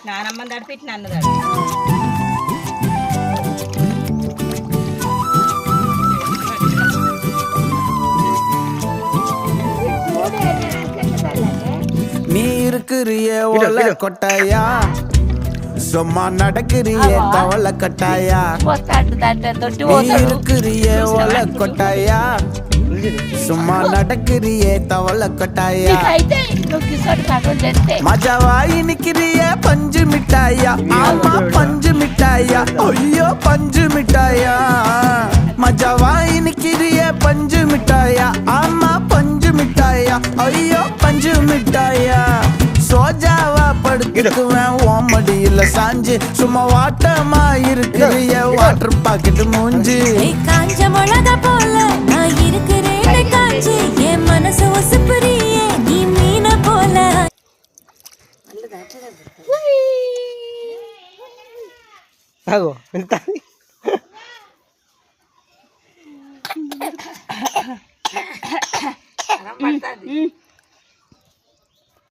నానమ్మ తడిపిట్టిన అన్నదాడు நீ இருக்கிறிய ஒல கொட்டாயா சும்மா நடக்கிறிய தவளை கட்டாயா நீ இருக்கிறிய ஒல கொட்டாயா சும்மா நடக்கிறிய தவளை கட்டாயா மஜாவாய் நிக்கிறிய பஞ்சு மிட்டாயா ஆமா பஞ்சு மிட்டாயா ஐயோ பஞ்சு மிட்டாயா மஜாவாய் நிக்கிறிய பஞ்சு மிட்டாயா ஆமா பஞ்சு மிட்டாயா ஐயோ பஞ்சு மிட்டாயா சோஜாவா படுத்துக்குவேன் ஓமடியில சாஞ்சு சும்மா வாட்டமா இருக்கிறிய வாட்டர் பாக்கெட் மூஞ்சி காஞ்ச மிளகா போல நான் இருக்கிறேன் காஞ்சி என் மனசு ஒசுப்புறியே நீ மீன போல ஆகோ